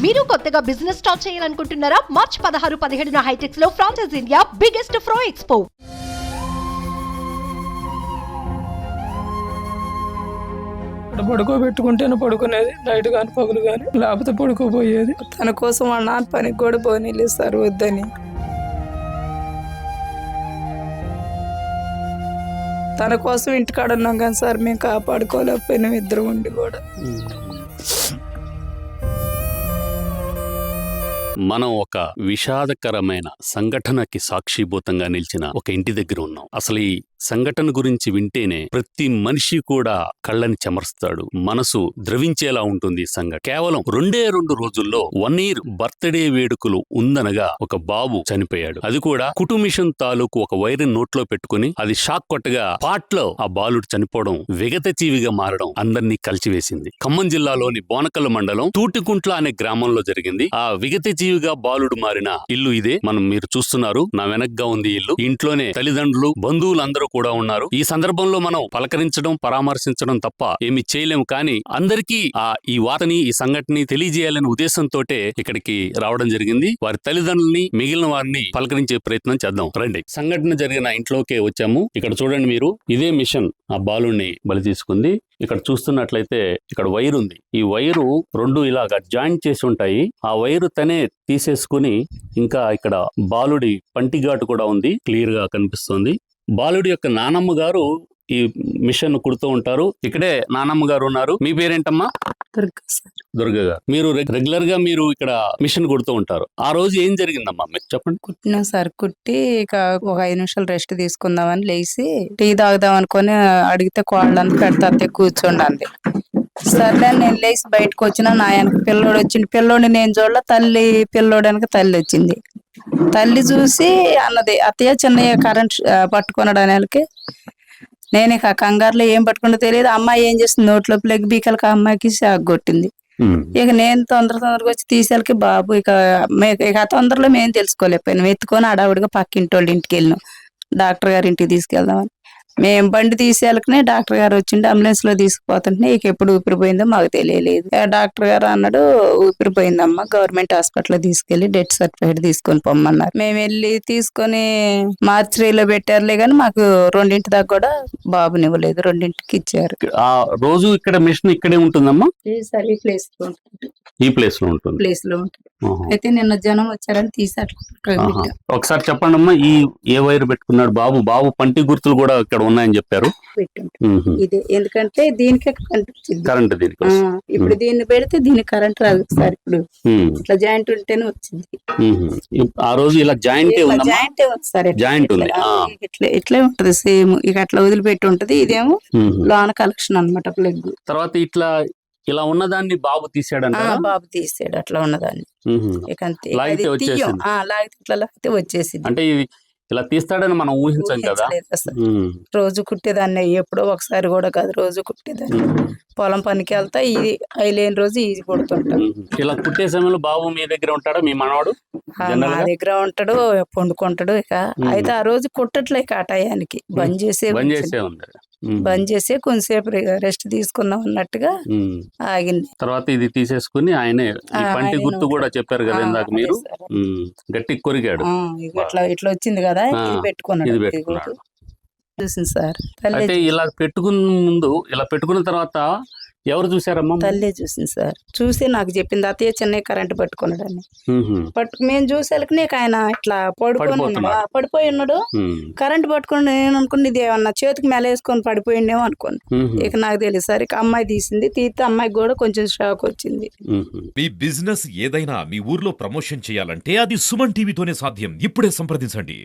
మీరు కొత్తగా business start చేయాలనుకుంటున్నారా? మార్చ్ 16, 17 హైటెక్స్ లో ఫ్రాన్సెస్ ఇండియా బిగ్గెస్ట్ ఫ్రో ఎక్స్పో. పడుకోబెట్టుకుంటేనే పడుకునేది, నైట్ కానీ పగులు కానీ, లేకపోతే పడుకోపోయేది. తన కోసం వాళ్ళ నాన్న పనికి కూడా పోనీలేదు సార్, వద్దని. తన కోసం ఇంటికాడ ఉన్నాం కానీ సార్ మేము కాపాడుకోలేకపోయినాం ఇద్దరు ఉండి కూడా. మనం ఒక విషాదకరమైన సంఘటనకి సాక్షిభూతంగా నిలిచిన ఒక ఇంటి దగ్గర ఉన్నాం. అసలు ఈ సంఘటన గురించి వింటేనే ప్రతి మనిషి కూడా కళ్ళని చెమరుస్తాడు, మనసు ద్రవించేలా ఉంటుంది ఈ సంఘటన. కేవలం 2 రోజుల్లో 1 year బర్త్డే వేడుకలు ఉందనగా ఒక బాబు చనిపోయాడు. అది కూడా కుటుంబిషన్ తాలూకు ఒక వైర్ నోట్లో పెట్టుకుని అది షాక్ కొట్టగా పాట్లో ఆ బాలుడు చనిపోవడం, విగతజీవిగా మారడం అందరినీ కలిచివేసింది. ఖమ్మం జిల్లాలోని బోనకల్ మండలం తూటికుంట్ల అనే గ్రామంలో జరిగింది. ఆ విగతజీవిగా బాలుడు మారిన ఇల్లు ఇదే. మీరు చూస్తున్నారు, నా వెనక్గా ఉంది ఇల్లు. ఇంట్లోనే తల్లిదండ్రులు, బంధువులందరూ కూడా ఉన్నారు. ఈ సందర్భంలో మనం పలకరించడం, పరామర్శించడం తప్ప ఏమి చేయలేము. కానీ అందరికీ ఈ వార్తని, ఈ సంఘటనని తెలియజేయాలనే ఉద్దేశంతో ఇక్కడికి రావడం జరిగింది. వారి తల్లిదండ్రుల్ని, మిగిలిన వారిని పలకరించే ప్రయత్నం చేద్దాం రండి. సంఘటన జరిగిన ఇంట్లోకే వచ్చాము. ఇక్కడ చూడండి మీరు, ఇదే మిషన్ ఆ బాలుని బలి తీసుకుంది. ఇక్కడ చూస్తున్నట్లయితే ఇక్కడ వైర్ ఉంది. ఈ వైరు 2 ఇలాగా జాయింట్ చేసి ఉంటాయి. ఆ వైరు తనే తీసేసుకుని, ఇంకా ఇక్కడ బాలుడి పంటిఘాటు కూడా ఉంది, క్లియర్ గా కనిపిస్తుంది. బాలుడి యొక్క నానమ్మ గారు ఈ మిషన్ కుడుతూ ఉంటారు. ఇక్కడే నానమ్మ గారు ఉన్నారు. మీ పేరేంటమ్మా? దుర్గ గారు. మీరు రెగ్యులర్ గా మీరు ఇక్కడ మిషన్ కుడుతూ ఉంటారు. ఆ రోజు ఏం జరిగిందమ్మా మీరు చెప్పండి. కుట్టినా సార్, కుట్టి ఇక ఒక 5 నిమిషాలు రెస్ట్ తీసుకుందామని లేచి టీ తాగుదాం అనుకుని అడిగితే కోళ్ళంతా పెడతా కూర్చోండి. సర్లే నేను లేచి బయటకు వచ్చిన, నా వెనక పిల్లోడు వచ్చింది. పిల్లోడిని నేను చూడలే, తల్లి పిల్లోడు వెనక తల్లి వచ్చింది. తల్లి చూసి అన్నది, అత్తయ్య చిన్నయ్య కరెంట్ పట్టుకున్నాడు. నేను ఇక కంగారులో ఏం పట్టుకుంటో తెలియదు. అమ్మాయి ఏం చేస్తుంది, నోట్లో ప్లగ్ బీకలకి అమ్మాయికి షాక్ కొట్టింది. ఇక నేను తొందరగా వచ్చి తీసేళ్ళకి బాబు ఇక తొందరలో మేము తెలుసుకోలేకపోయినాం. ఎత్తుకొని అడావుడిగా పక్కింటి వాళ్ళ ఇంటికి వెళ్ళినాం, డాక్టర్ గారి ఇంటికి తీసుకెళ్దామని. మేము బండి తీసేళ్ళకనే డాక్టర్ గారు వచ్చిండి, అంబులెన్స్ లో తీసుకుపోతుంటే ఇక ఎప్పుడు ఊపిరిపోయిందో మాకు తెలియలేదు. డాక్టర్ గారు అన్నాడు, ఊపిరిపోయిందమ్మా, గవర్నమెంట్ హాస్పిటల్ తీసుకెళ్లి డెత్ సర్టిఫికేట్ తీసుకొని పొమ్మన్నారు. మేము వెళ్ళి తీసుకొని మార్చిలో పెట్టారులే కానీ మాకు 2 దాకా కూడా బాబుని ఇవ్వలేదు. 2 ఇచ్చారు. ఆ రోజు ఇక్కడ మిషన్ ఇక్కడే ఉంటుందమ్మా? సార్ ఈ ప్లేస్ లో ఉంటుంది. ఈ ప్లేస్ లో ఉంటుంది. ప్లేస్ లో ఉంటుంది. అయితే నిన్న జనం వచ్చారని తీసారు. ఒకసారి చెప్పండి అమ్మా, ఏ వైర్ పెట్టుకున్నాడు బాబు? బాబు పంటి గుర్తులు కూడా ఇక్కడ ఉన్నాయని చెప్పారు. ఇది ఎందుకంటే దీనికే కరెంట్ దీనికి ఇప్పుడు దీన్ని పెడితే దీనికి కరెంట్ రాదు సార్. ఇప్పుడు ఇట్లా జాయింట్ ఉంటేనే వచ్చింది. ఆ రోజు ఇలా జాయింట్ జాయింట్ సార్, జాయింట్ ఉంది. ఇట్లే ఉంటది సేమ్. ఇక అట్లా వదిలిపెట్టి ఉంటది. ఇదేమో లోన కలెక్షన్ అనమాట ప్లగ్. తర్వాత ఇలా ఉన్నదాన్ని బాబు తీసాడంట. బాబు తీసాడు అట్లా ఉన్నదాన్ని. ఇక అంతే, లాగితే వచ్చేసింది. అంటే ఇది ఇలా తీస్తాడని మనం ఊహించాం కదా. రోజు కుట్టేదాన్ని, ఎప్పుడో ఒకసారి కూడా కాదు, రోజు కుట్టేదాన్ని. పొలం పనికి వెళ్తా ఇది అయిలేని రోజు ఇది కుడుతుంటాడు. ఇలా కుట్టే సమయంలో బాబు మీ దగ్గర ఉంటాడా? మీ మనవాడు మా దగ్గర ఉంటాడు, పండుకుంటాడు. ఇక అయితే ఆ రోజు కుట్టట్లేక ఆ టయానికి బంద్ చేసే కొంచెంసేపు రెస్ట్ తీసుకుందాం అన్నట్టుగా ఆగింది. తర్వాత ఇది తీసేసుకుని ఆయనే పంటి గుర్తు కూడా చెప్పారు కదా ఇందాక మీరు, గట్టి కొరిగాడు. ఇట్లా వచ్చింది కదా, ఇది పెట్టుకున్నాడు. చూసింది సార్. అంటే ఇలా పెట్టుకున్న తర్వాత ఎవరు చూసారమ్మా? తల్లి చూసింది సార్. చూసి నాకు చెప్పింది, అత్తయ్య చిన్నయ్య కరెంట్ పట్టుకున్నాడని. మేము చూసేళ్ళకి నీకు ఆయన ఇట్లా పడిపోయి ఉన్నాడు. కరెంట్ పట్టుకుని నేను అనుకుని ఇది ఏమన్నా చేతికి మేలేసుకొని పడిపోయిండేమో అనుకోండి. ఇక నాకు తెలియదు సార్. ఇక అమ్మాయి తీసింది, తీస్తే అమ్మాయికి కూడా కొంచెం షాక్ వచ్చింది. మీ బిజినెస్ ఏదైనా మీ ఊర్లో ప్రమోషన్ చేయాలంటే అది సుమన్ టీవీతోనే సాధ్యం. ఇప్పుడే సంప్రదించండి.